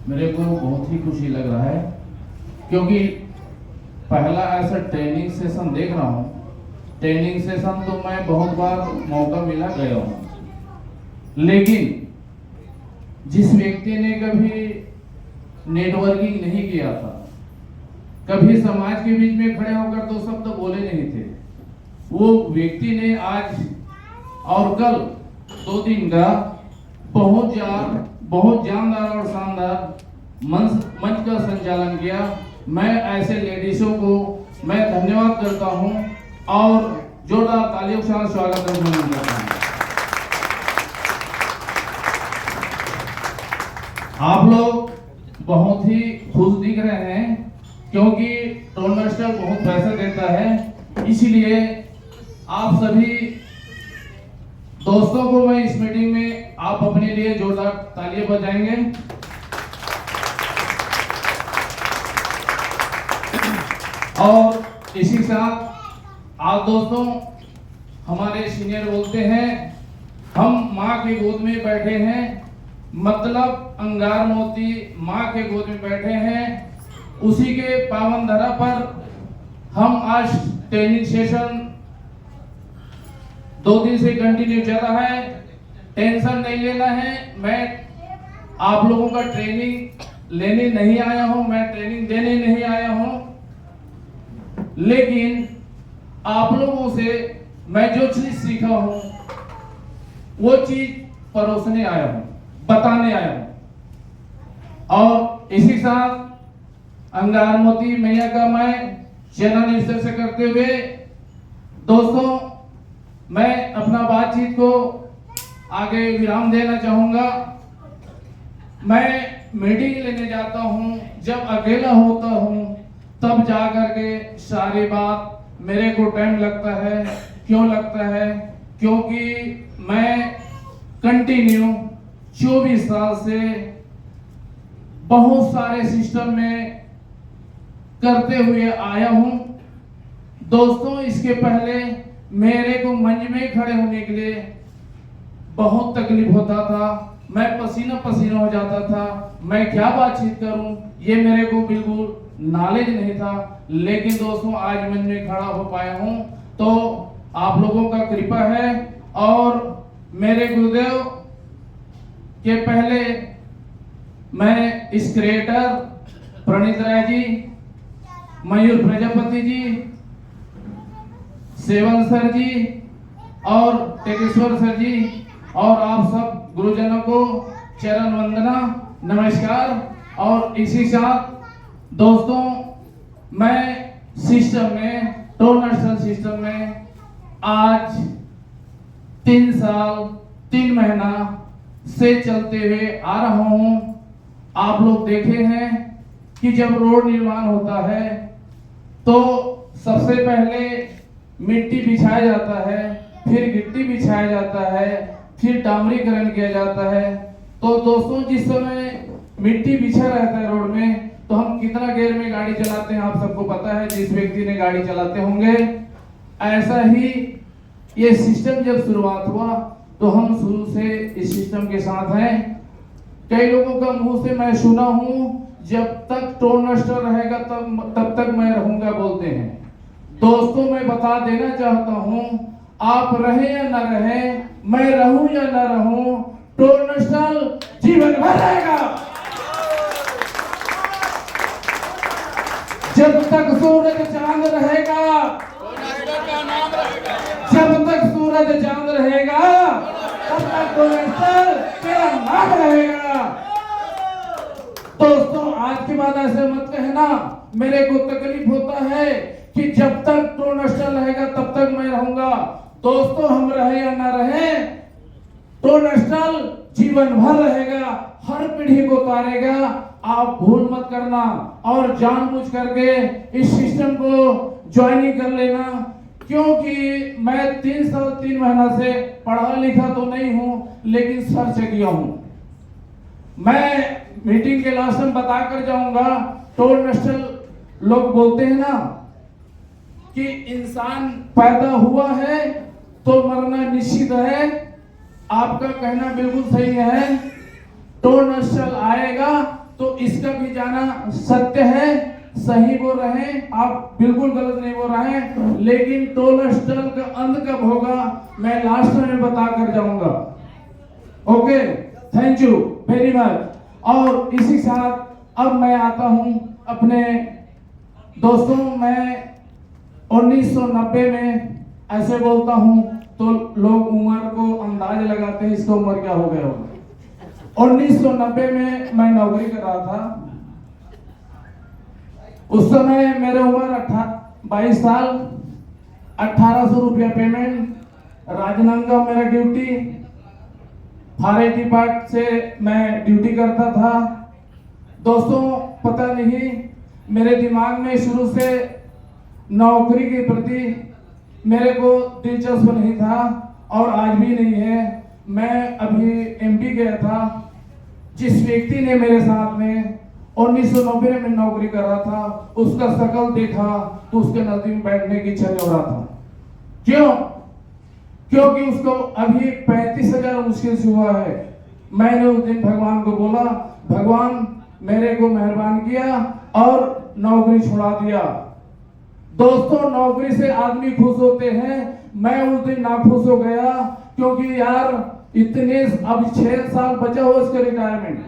मेरे को बहुत ही खुशी लग रहा है क्योंकि पहला ऐसा ट्रेनिंग सेशन देख रहा हूँ। ट्रेनिंग सेशन तो मैं बहुत बार मौका मिला गया हूँ, लेकिन जिस व्यक्ति ने कभी नेटवर्किंग नहीं किया था, कभी समाज के बीच में खड़े होकर दो शब्द बोले नहीं थे, वो व्यक्ति ने आज और कल 2 दिन का बहुत जानदार और शानदार मंच का संचालन किया। मैं ऐसे लेडीजों को मैं धन्यवाद करता हूं और जोरदार तालियों के साथ स्वागत करता हूं। आप लोग बहुत ही खुश दिख रहे हैं क्योंकि टोनमास्टर बहुत पैसा देता है, इसलिए आप सभी दोस्तों को मैं इस मीटिंग में आप अपने लिए जोरदार तालियां बजाएंगे। और इसी के साथ आप दोस्तों, हमारे सीनियर बोलते हैं हम माँ के गोद में बैठे हैं, मतलब अंगार मोती माँ के गोद में बैठे हैं। उसी के पावन धरा पर हम आज ट्रेनिंग सेशन 2 दिन से कंटिन्यू चल रहा है। टेंशन नहीं लेना है, मैं आप लोगों का ट्रेनिंग लेने नहीं आया हूं, मैं ट्रेनिंग देने नहीं आया हूं, लेकिन आप लोगों से मैं जो चीज सीखा हूं वो चीज परोसने आया हूं, बताने आया हूं। और इसी साथ अंगार मोती मैया का मैं चरण स्पर्श करते हुए दोस्तों, मैं अपना बातचीत को आगे विराम देना चाहूंगा। मैं मीटिंग लेने जाता हूं, जब अकेला होता हूं तब जाकर के सारी बात मेरे को टाइम लगता है। क्यों लगता है? क्योंकि मैं कंटिन्यू 24 साल से बहुत सारे सिस्टम में करते हुए आया हूं। दोस्तों, इसके पहले मेरे को मंच में खड़े होने के लिए बहुत तकलीफ होता था, मैं पसीना पसीना हो जाता था, मैं क्या बातचीत करूं ये मेरे को बिल्कुल नॉलेज नहीं था। लेकिन दोस्तों, आज मंच में खड़ा हो पाया हूं तो आप लोगों का कृपा है। और मेरे गुरुदेव के पहले मैं इस क्रिएटर प्रणीत राय जी, मयूर प्रजापति जी, सेवन सर जी और टेकेश्वर सर जी और आप सब गुरुजनों को चरण वंदना, नमस्कार। और इसी साथ दोस्तों, मैं सिस्टम में टोनमास्टर सिस्टम में आज 3 साल 3 महीना से चलते हुए आ रहा हूं। आप लोग देखे हैं कि जब रोड निर्माण होता है तो सबसे पहले मिट्टी बिछाया जाता है, फिर गिट्टी बिछाया जाता है, फिर डामरीकरण किया जाता है। तो दोस्तों, जिस समय मिट्टी बिछा रहता है रोड में तो हम कितना गियर में गाड़ी चलाते हैं आप सबको पता है, जिस व्यक्ति ने गाड़ी चलाते होंगे। ऐसा ही ये सिस्टम जब शुरुआत हुआ तो हम शुरू से इस सिस्टम के साथ हैं। कई लोगों का मुंह से मैं सुना हूं, जब तक टोनमास्टर रहेगा तब तक मैं रहूंगा बोलते हैं। दोस्तों, मैं बता देना चाहता हूं, आप रहे या न रहे, मैं रहूं या न रहूं, टोनमास्टर जीवन भर रहेगा। जब तक सूरज चांद रहेगा, जब तक सूरज चांद रहेगा तब तक टोनमास्टर तेरा नाम रहेगा। दोस्तों, आज के बाद ऐसे मत कहना, मेरे को तकलीफ होता है कि जब तक टोनमास्टर रहेगा तब तक मैं रहूंगा। दोस्तों, हम रहे या ना रहे, टोनमास्टर जीवन भर रहेगा, हर पीढ़ी को उतारेगा। आप भूल मत करना और जानबूझ करके इस सिस्टम को ज्वाइनिंग कर लेना, क्योंकि मैं 3 साल 3 महीना से पढ़ा लिखा तो नहीं हूं, लेकिन सर्च किया हूं। मैं मीटिंग के लास्ट में बताकर जाऊंगा। टोनमास्टर लोग बोलते हैं ना कि इंसान पैदा हुआ है तो मरना निश्चित है। आपका कहना बिल्कुल सही है। टोनमास्टर आएगा तो इसका भी जाना सत्य है, सही बोल रहे हैं आप, बिल्कुल गलत नहीं बोल रहे हैं। लेकिन टोल स्टल का अंत कब होगा मैं लास्ट में बता कर जाऊंगा। Okay, thank you very much. और इसी साथ अब मैं आता हूं अपने दोस्तों, मैं 1990 में ऐसे बोलता हूं तो लोग उम्र को अंदाज लगाते हैं इसका उम्र क्या हो गया होगा। 1990 में मैं नौकरी कर रहा था। उस समय मेरे उम्र 22 साल, 1800 रुपया पेमेंट, राजनांदगांव मेरा ड्यूटी, फारेटी पार्ट से मैं ड्यूटी करता था। दोस्तों पता नहीं मेरे दिमाग में शुरू से नौकरी के प्रति मेरे को दिलचस्प नहीं था और आज भी नहीं है। मैं अभी एमपी गया था, जिस व्यक्ति ने मेरे साथ में 1990 में नौकरी कर रहा था उसका शकल देखा तो उसके नजदीक बैठने की इच्छा नहीं हो रहा था। क्यों? क्योंकि उसको अभी 35,000 मुश्किल से हुआ है। मैंने उस दिन भगवान को बोला, भगवान मेरे को मेहरबान किया और नौकरी छुड़ा दिया। दोस्तों नौकरी से आदमी खुश होते हैं, मैं उस दिन नाखुश हो गया क्योंकि यार इतने अब 6 साल बचा हो इसका रिटायरमेंट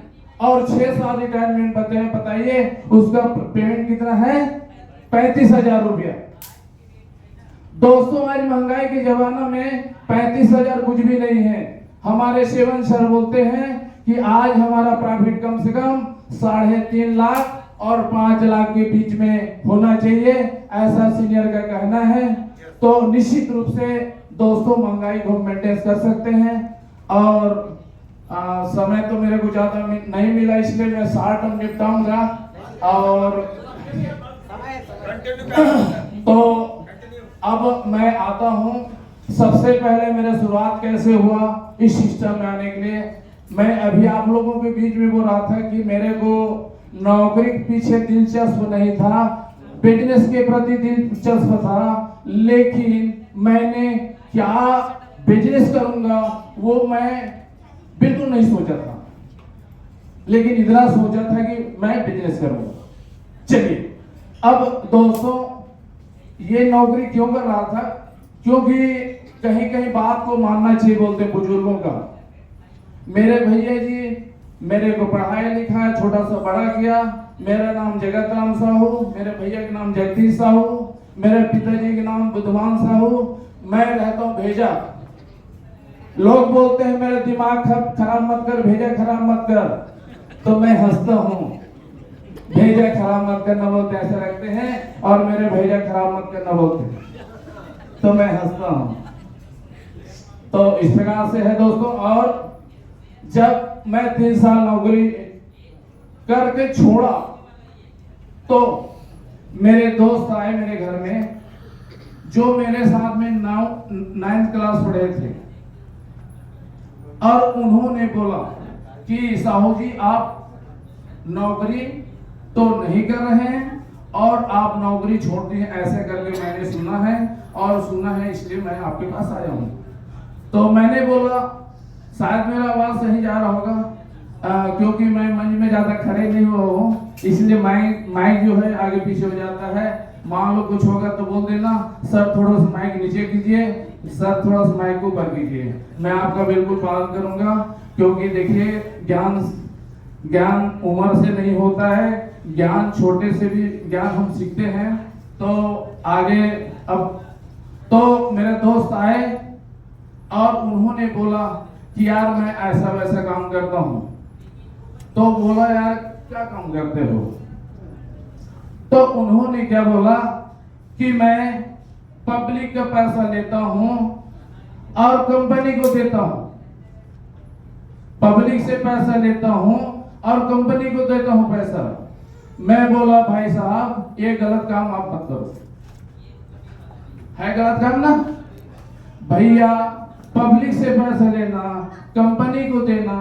और 6 साल रिटायरमेंट बचे हैं। बताइए उसका पेमेंट कितना है? 35,000 रुपया। दोस्तों आज महंगाई के जमाना में 35,000 कुछ भी नहीं है। हमारे सेवन सर बोलते हैं कि आज हमारा प्रॉफिट कम से कम 3.5 लाख और 5 लाख के बीच में होना चाहिए, ऐसा सीनियर का कहना है। तो निश्चित रूप से दोस्तों महंगाई को मेंटेन कर सकते हैं। और समय तो मेरे को ज्यादा नहीं मिला इसलिए मैं शॉर्ट में निपटाऊंगा। और तो अब मैं आता हूं, सबसे पहले मेरा शुरुआत कैसे हुआ इस सिस्टम में आने के लिए। मैं अभी आप लोगों के बीच में बोल रहा था कि मेरे को नौकरी के पीछे दिलचस्प नहीं था, बिजनेस के प्रति दिलचस्प था, लेकिन मैंने क्या बिजनेस करूंगा वो मैं बिल्कुल नहीं सोचा था, लेकिन इतना सोचा था कि मैं बिजनेस करूंगा। चलिए अब दोस्तों ये नौकरी क्यों कर रहा था? क्योंकि कहीं कहीं बात को मानना चाहिए, बोलते बुजुर्गों का। मेरे भैया जी मेरे को पढ़ाया लिखाया, छोटा सा बड़ा किया। मेरा नाम जगत राम साहू, मेरे भैया का नाम जगदीश साहू, मेरे पिताजी के नाम बुद्धमान साहू। मैं रहता हूँ भेजा। लोग बोलते हैं मेरा दिमाग खराब मत कर, भेजा खराब मत कर, तो मैं हंसता हूँ। भेजा खराब मत करना बोलते ऐसे रखते हैं और मेरे भेजा खराब मत करना बोलते तो मैं हंसता हूँ। तो इस प्रकार से है दोस्तों। और जब मैं 3 साल नौकरी करके छोड़ा तो मेरे दोस्त आए मेरे घर में, जो मेरे साथ में 9th क्लास पढ़े थे, और उन्होंने बोला कि साहू जी आप नौकरी तो नहीं कर रहे हैं और आप नौकरी छोड़ दी है, ऐसे करके मैंने सुना है इसलिए मैं आपके पास आया हूँ। तो मैंने बोला शायद मेरा आवाज सही जा रहा होगा, क्योंकि मैं मंच में ज्यादा खड़े नहीं हुआ हूँ, इसलिए माइक जो है आगे पीछे हो जाता है। मान लो कुछ होगा तो बोल देना, सर थोड़ा सा माइक नीचे कीजिए, सर थोड़ा सा माइक को ऊपर कीजिए। मैं आपका बिल्कुल पालन करूंगा, क्योंकि देखिए ज्ञान उम्र से नहीं होता है, ज्ञान छोटे से भी ज्ञान हम सीखते हैं। तो आगे अब तो मेरे दोस्त आए और उन्होंने बोला कि यार मैं ऐसा वैसा काम करता हूँ। तो बोला यार क्या काम करते हो? तो उन्होंने क्या बोला कि मैं पब्लिक का पैसा लेता हूँ और कंपनी को देता हूँ। पब्लिक से पैसा लेता हूँ और कंपनी को देता हूँ पैसा। मैं बोला भाई साहब ये गलत काम आप मत करो। है गलत काम ना भैया? पब्लिक से पैसा लेना, कंपनी को देना,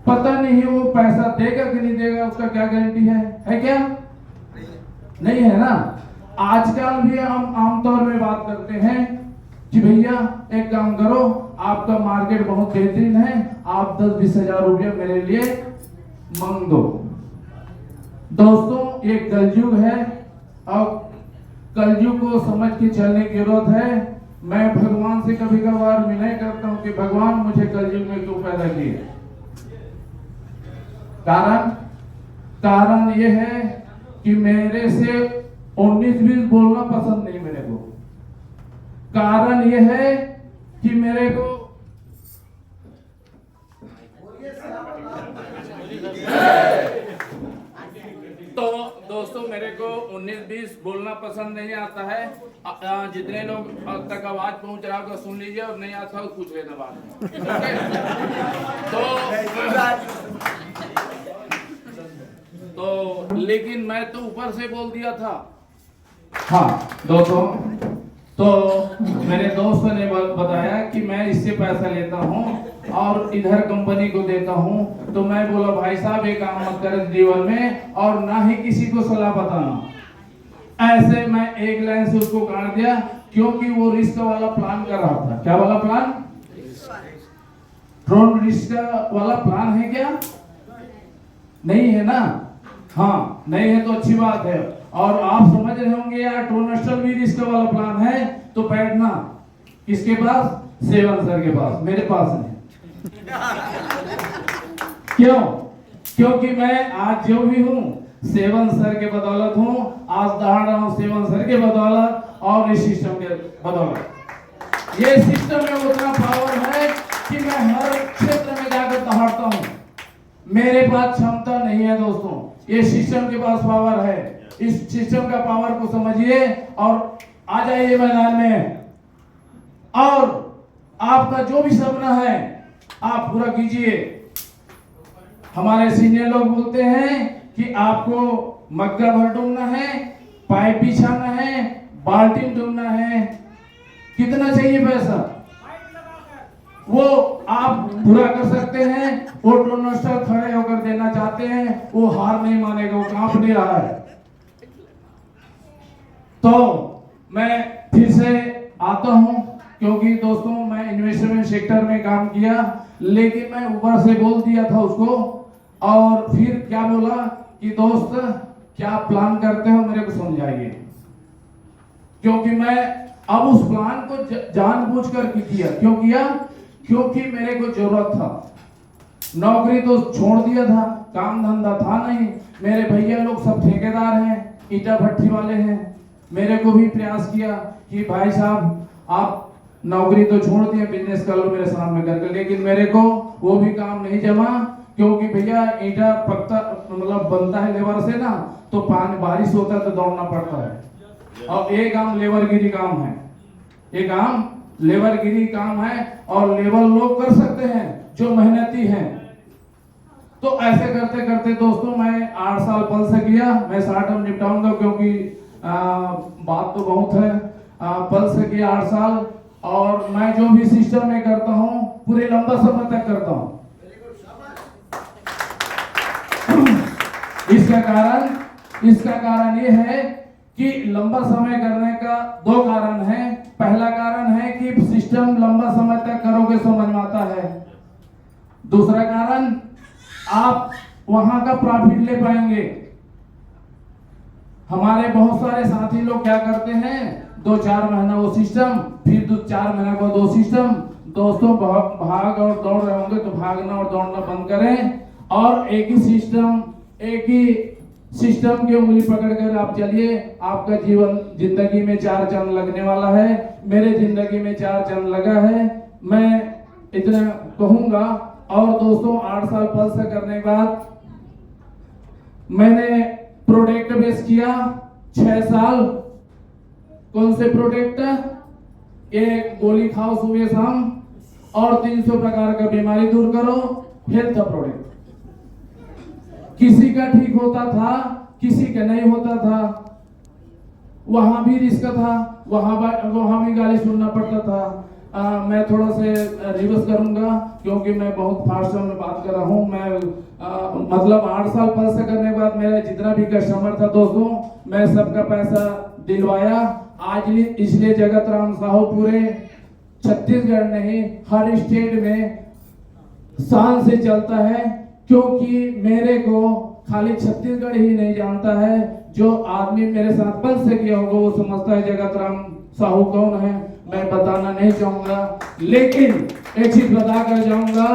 पता नहीं वो पैसा देगा कि नहीं देगा, उसका क्या गारंटी है क्या? नहीं है ना। आजकल भी हम आमतौर में बात करते हैं कि भैया एक काम करो, आपका मार्केट बहुत बेहतरीन है, आप 10-20 हजार रुपया मेरे लिए मांग दो। दोस्तों ये कलयुग है और कलयुग को समझ के चलने की जरूरत है। मैं भगवान से कभी कभार विनय करता हूँ कि भगवान मुझे कलयुग में क्यों पैदा किए। कारण ये है कि मेरे से 19-20 बोलना पसंद नहीं मेरे को। कारण ये है कि मेरे को तो दोस्तों मेरे को 19-20 बोलना पसंद नहीं आता है। जितने लोग तक आवाज पहुंच रहा होगा सुन लीजिए, और नहीं आता हो पूछ लेना बाद में। तो लेकिन मैं तो ऊपर से बोल दिया था। हाँ दोस्तों, तो मेरे दोस्त ने बताया कि मैं इससे पैसा लेता हूँ और इधर कंपनी को देता हूँ। तो मैं बोला भाई साहब ये काम मत कर जीवन में, और ना ही किसी को सलाह बताना। ऐसे मैं एक लाइन से उसको काट दिया, क्योंकि वो रिस्क वाला प्लान कर रहा था। क्या वाला प्लान? ड्रोन रिस्क वाला प्लान है क्या? नहीं है ना? हाँ नहीं है तो अच्छी बात है। और आप समझ रहे होंगे यार ट्रोनस्टर भी रिस्क वाला प्लान है, तो बैठना किसके पास? सेवन सर के पास, मेरे पास नहीं। क्यों? क्योंकि मैं आज जो भी हूँ सेवन सर के बदौलत हूँ। आज दहाड़ रहा हूँ सेवन सर के बदौलत और इस सिस्टम के बदौलत। ये सिस्टम में उतना पावर है कि मैं हर क्षेत्र में जाकर दहाड़ता हूँ। मेरे पास क्षमता नहीं है दोस्तों, ये सिस्टम के पास पावर है। इस सिस्टम का पावर को समझिए और आ जाइए मैदान में, और आपका जो भी सपना है आप पूरा कीजिए। हमारे सीनियर लोग बोलते हैं कि आपको मग्गा भर डूबना है, पाइप बिछाना है, बाल्टी डूबना है, कितना चाहिए पैसा वो आप पूरा कर सकते हैं। वो ट्रोनस्टर खड़े होकर देना चाहते हैं, वो हार नहीं मानेगा, वो कांप नहीं रहा है। तो मैं फिर से आता हूं, क्योंकि दोस्तों मैं इन्वेस्टमेंट सेक्टर में काम किया, लेकिन मैं ऊपर से बोल दिया था उसको। और फिर क्या बोला कि दोस्त क्या प्लान करते हो मेरे को समझाइए, क्योंकि मैं अब उस प्लान को जानबूझकर किया। क्यों किया? क्योंकि मेरे को जरूरत था। नौकरी तो छोड़ दिया था, काम धंधा था नहीं। मेरे भैया लोग सब ठेकेदार हैं, ईटा भट्टी वाले हैं। मेरे को भी प्रयास किया कि भाई साहब आप नौकरी तो छोड़ दिए, बिजनेस कर लो मेरे सामने करके, लेकिन मेरे को वो भी काम नहीं जमा। क्योंकि भैया ईटा पकता मतलब बनता है लेबर से ना, तो पानी बारिश होता है तो दौड़ना पड़ता है। और ये काम लेबरगिरी काम है, ये काम लेबरगिरी काम है, और लेबर लोग कर सकते हैं जो मेहनती हैं। तो ऐसे करते करते दोस्तों मैं 8 साल पल से किया। मैं शॉर्ट टर्म निपटाऊंगा क्योंकि बात तो बहुत है। पल से किया 8 साल, और मैं जो भी सिस्टम में करता हूँ पूरे लंबा समय तक करता हूँ। इसका कारण ये है कि लंबा समय करने का 2 कारण है। पहला कारण है कि सिस्टम लंबा समय तक करोगे समझ में आता है। दूसरा कारण आप वहां का प्रॉफिट ले पाएंगे। हमारे बहुत सारे साथी लोग क्या करते हैं, 2-4 महीना वो सिस्टम, फिर 4 महीना बाद 2 सिस्टम। दोस्तों भाग और दौड़ रहे होंगे तो भागना और दौड़ना बंद करें, और एक ही सिस्टम की उंगली पकड़कर आप चलिए। आपका जीवन जिंदगी में 4 चांद लगने वाला है। मेरे जिंदगी में 4 चांद लगा है, मैं इतना कहूंगा। और दोस्तों 8 साल पल से करने के बाद मैंने प्रोडक्ट बेस किया 6 साल। कौन से प्रोडक्ट? एक गोली खाओ सुबह शाम और 300 प्रकार का बीमारी दूर करो, हेल्थ प्रोडक्ट। किसी का ठीक होता था, किसी का नहीं होता था। वहां भी रिस्क था, वहां भी गाली सुनना पड़ता था। मैं थोड़ा से रिवर्स करूंगा क्योंकि मैं बहुत फास्ट में बात कर रहा हूं। मैं मतलब 8 साल पल से करने के बाद मेरा जितना भी कस्टमर था दोस्तों, मैं सबका पैसा दिलवाया। आज इसलिए जगत राम साहू पूरे छत्तीसगढ़ नहीं हर स्टेट में शान से चलता है, क्योंकि मेरे को खाली छत्तीसगढ़ ही नहीं जानता है, जो आदमी मेरे साथ बंद से किया होगा वो समझता है जगत राम साहू कौन है। मैं बताना नहीं चाहूंगा, लेकिन एक चीज बता कर जाऊंगा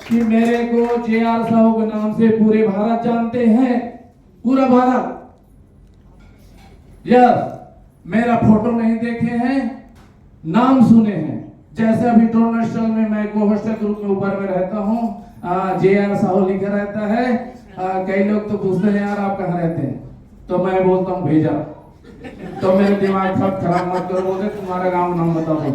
कि मेरे को जे.आर. साहू के नाम से पूरे भारत जानते हैं, पूरा भारत। यस, मेरा फोटो नहीं देखे हैं, नाम सुने हैं। जैसे अभी टोरनस्टल में मैं को हॉस्टल ग्रुप में ऊपर में रहता हूँ, जे.आर. साहू लिखा रहता है। कई लोग तो पूछते हैं यार आप कहाँ रहते हैं, तो मैं बोलता हूँ भेजा, तो मेरे दिमाग सब खराब मत करो, बोलते तुम्हारा गांव नाम बता दो।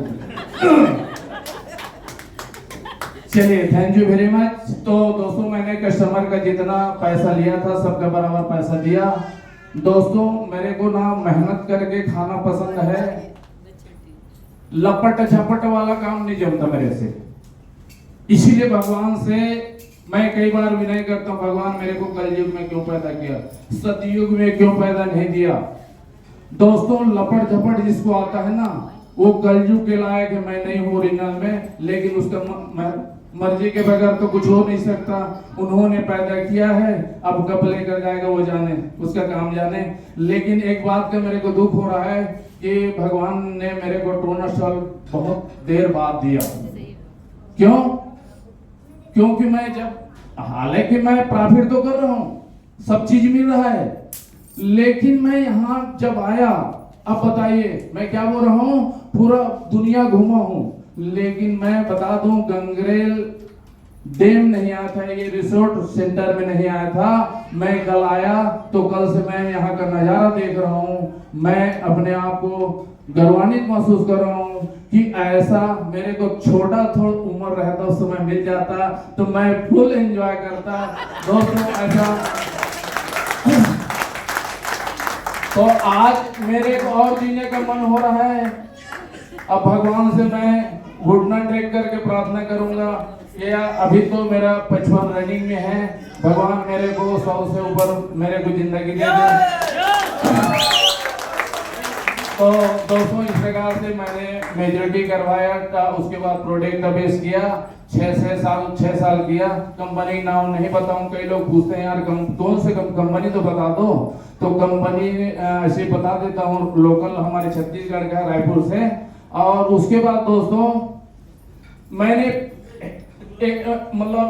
चलिए, थैंक यू वेरी मच। तो दोस्तों, मैंने कस्टमर का जितना पैसा लिया था सबका बराबर पैसा दिया। दोस्तों, मेरे को ना मेहनत करके खाना पसंद है, लपट झपट वाला काम नहीं जमता मेरे से। इसीलिए भगवान से मैं कई बार विनय करता हूँ, भगवान मेरे को कलयुग में क्यों पैदा किया, सतयुग में क्यों पैदा नहीं दिया। दोस्तों, लपट झपट जिसको आता है ना, वो कलयुग के लायक है। मैं नहीं हूँ ओरिजिनल में, लेकिन उसका मर्जी के बगैर तो कुछ हो नहीं सकता। उन्होंने पैदा किया है, अब कब लेकर जाएगा वो जाने, उसका काम जाने। लेकिन एक बात का मेरे को दुख हो रहा है कि भगवान ने मेरे को टोरनस्टल बहुत देर बाद दिया। क्यों? क्योंकि मैं जब, हालांकि मैं प्रॉफिट तो कर रहा हूँ, सब चीज मिल रहा है, लेकिन मैं यहाँ जब आया, अब बताइए मैं क्या बोल रहा हूँ, पूरा दुनिया घूमा हूँ, लेकिन मैं बता दूं गंगरेल डैम नहीं आया था, ये रिसोर्ट सेंटर में नहीं आया था। मैं कल आया तो कल से मैं यहाँ का नजारा देख रहा हूँ। मैं अपने आप को गर्वान्वित महसूस कर रहा हूँ कि ऐसा मेरे को छोटा थोड़ा उम्र रहता उस समय मिल जाता तो मैं फुल एंजॉय करता। दोस्तों, ऐसा तो आज मेरे को और जीने का मन हो रहा है। अब भगवान से मैं घुटना टेक करके प्रार्थना करूंगा, या अभी तो मेरा 55 रनिंग में है, भगवान मेरे को 100 से ऊपर मेरे को जिंदगी दे दे। तो दोस्तों, इस प्रकार से मैंने मेजॉरिटी करवाया था, उसके बाद प्रोडक्ट का बेस किया, 6 साल किया। कंपनी नाम नहीं बताऊं, कई लोग पूछते हैं यार कौन से कंपनी तो बता दो, तो कंपनी ऐसे बता देता हूँ, लोकल हमारे छत्तीसगढ़ का, रायपुर से। और उसके बाद दोस्तों, मैंने एक मतलब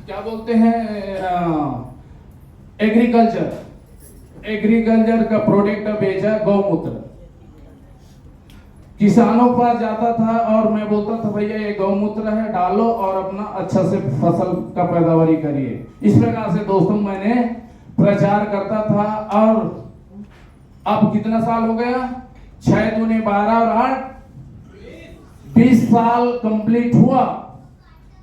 क्या बोलते हैं, एग्रीकल्चर का प्रोडक्ट बेचा, गौमूत्र। किसानों के पास जाता था और मैं बोलता था भैया ये गौमूत्र है, डालो और अपना अच्छा से फसल का पैदावारी करिए। इस प्रकार से दोस्तों मैंने प्रचार करता था। और अब कितना साल हो गया, 6 दूने 12 और 8 20 साल कंप्लीट हुआ।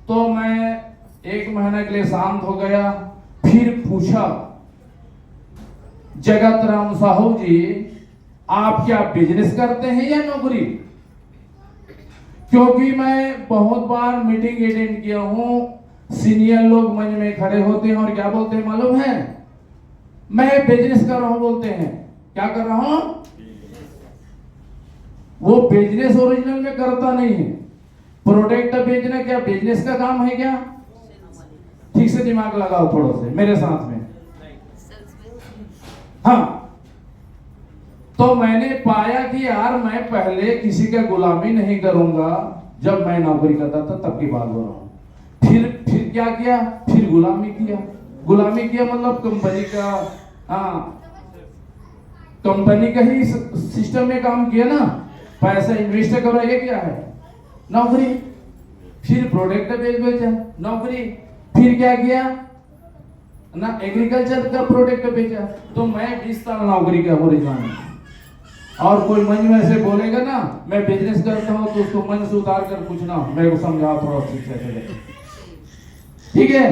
तो मैं 1 महीने के लिए शांत हो गया, फिर पूछा, जगत राम साहू जी आप क्या बिजनेस करते हैं या नौकरी? क्योंकि मैं बहुत बार मीटिंग अटेंड किया हूं, सीनियर लोग मंच में खड़े होते हैं और क्या बोलते हैं मालूम है, मैं बिजनेस कर रहा हूं बोलते हैं। क्या कर रहा हूं? वो बिजनेस ओरिजिनल में करता नहीं है। प्रोडक्ट बेचना क्या बिजनेस का काम है क्या? ठीक से दिमाग लगाओ थोड़ा से मेरे साथ में। हाँ, तो मैंने पाया कि यार मैं पहले किसी का गुलामी नहीं करूंगा। जब मैं नौकरी करता था तब की बात हो रहा हूं। फिर क्या किया, फिर गुलामी किया मतलब कंपनी का, हाँ कंपनी का ही सिस्टम में काम किया ना, पैसा इन्वेस्ट करो, ये क्या है नौकरी। फिर प्रोडक्ट बेचा, नौकरी। फिर क्या किया ना, एग्रीकल्चर का प्रोडक्ट बेचा। तो मैं 20 साल नौकरी का हो रही हूँ। और कोई मन में ऐसे बोलेगा ना मैं बिजनेस करता हूँ तो उसको मन से उतार कर पूछना, मेरे को समझाओ थोड़ा शिक्षा चले, ठीक है।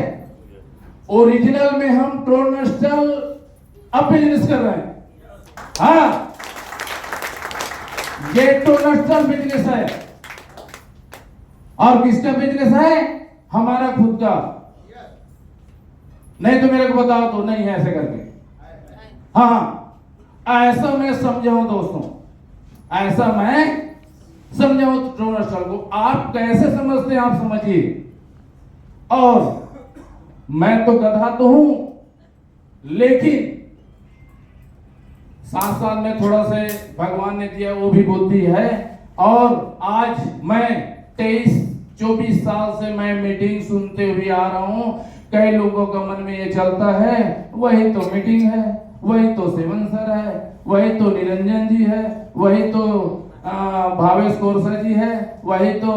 ओरिजिनल में हम टोरनस्टल अब बिजनेस कर रहे हैं। हाँ, ये टोरनस्टल बिजनेस है। और किसका बिजनेस है? हमारा खुद का। नहीं तो मेरे को बताओ तो नहीं है ऐसे करके। हाँ, ऐसा मैं समझाऊं दोस्तों, ऐसा मैं समझाऊं टोरनस्टल को। आप कैसे समझते हैं आप समझिए। और मैं तो गधा तो हूं, लेकिन साथ साथ में थोड़ा से भगवान ने दिया वो भी बुद्धि है। और आज मैं 23-24 साल से मैं मीटिंग सुनते हुए आ रहा हूं। कई लोगों का मन में ये चलता है वही तो मीटिंग है, वही तो सेवन सर है, वही तो निरंजन जी है, वही तो भावेश कोरसा जी है, वही तो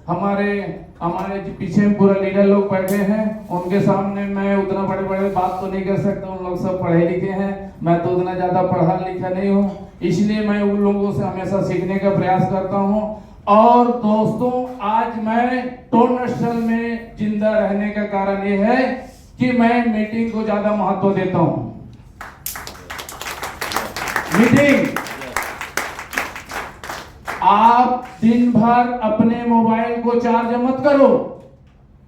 हमारे पीछे में पूरा लीडर लोग बैठे हैं। उनके सामने मैं उतना बड़े बड़े बात तो नहीं कर सकता, उन लोग सब पढ़े लिखे हैं, मैं तो उतना ज्यादा पढ़ा लिखा नहीं हूँ। इसलिए मैं उन लोगों से हमेशा सीखने का प्रयास करता हूँ। और दोस्तों आज मैं टोनस्टल में जिंदा रहने का कारण ये है कि मैं मीटिंग को ज्यादा महत्व देता हूँ। मीटिंग आप दिन भर अपने मोबाइल को चार्ज मत करो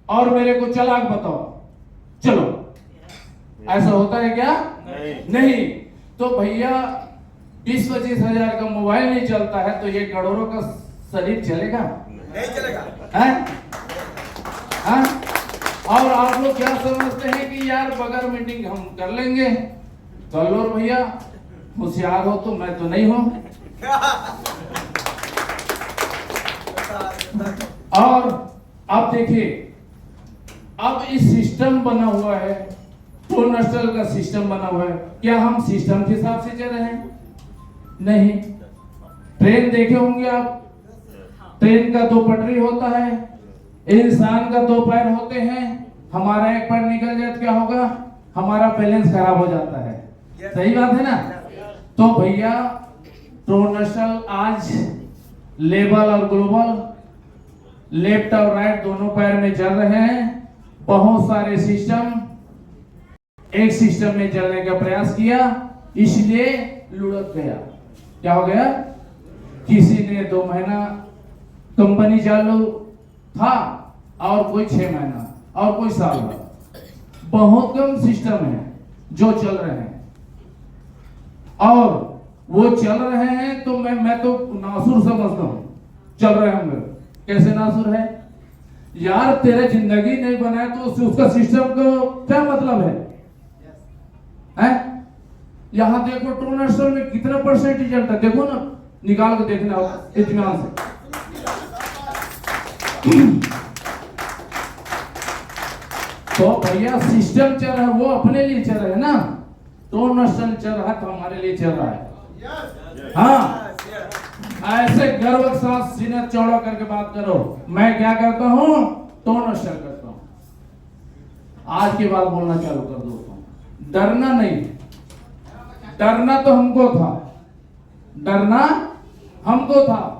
और मेरे को चालाक बताओ चलो, ऐसा होता है क्या? नहीं। तो भैया 20-25 हजार का मोबाइल नहीं चलता है तो ये करोड़ों का शरीर चलेगा? नहीं चलेगा है? और आप लोग क्या समझते हैं कि यार बगैर मीटिंग हम कर लेंगे? कर लो भैया, होशियार हो तो, मैं तो नहीं हूं। और अब देखिए, अब इस सिस्टम बना हुआ है, टोनस्टल का सिस्टम बना हुआ है। क्या हम सिस्टम के हिसाब से चल रहे हैं? नहीं। ट्रेन देखे होंगे आप, ट्रेन का 2 पटरी होता है, इंसान का 2 पैर होते हैं। हमारा एक पैर निकल जाए तो क्या होगा? हमारा बैलेंस खराब हो जाता है। सही बात है ना? तो भैया टोनस्टल आज लेवल और ग्लोबल, लेफ्ट और राइट दोनों पैर में चल रहे हैं। बहुत सारे सिस्टम एक सिस्टम में चलने का प्रयास किया, इसलिए लुढ़क गया। क्या हो गया? किसी ने 2 महीना कंपनी चालू था और कोई 6 महीना और कोई साल भर। बहुत कम सिस्टम है जो चल रहे हैं, और वो चल रहे हैं तो मैं तो नासुर समझता हूं। चल रहे होंगे, कैसे नासुर है यार? तेरे जिंदगी नहीं बनाए तो उसका सिस्टम को क्या मतलब है? यहां देखो टोनस्टल में कितना परसेंटेज चलता है, देखो ना, निकाल के देखना इत्मीनान से। तो भैया सिस्टम चल रहा है, वो अपने लिए चल रहा है ना। टोनस्टल चल रहा है तो हमारे लिए चल रहा है। हाँ, ऐसे गर्व के साथ सीना चौड़ा करके बात करो। मैं क्या करता हूं? टोनस्टल करता हूं। आज के बाद बोलना चालू कर दोस्तों, डरना नहीं। डरना तो हमको था, डरना हमको था।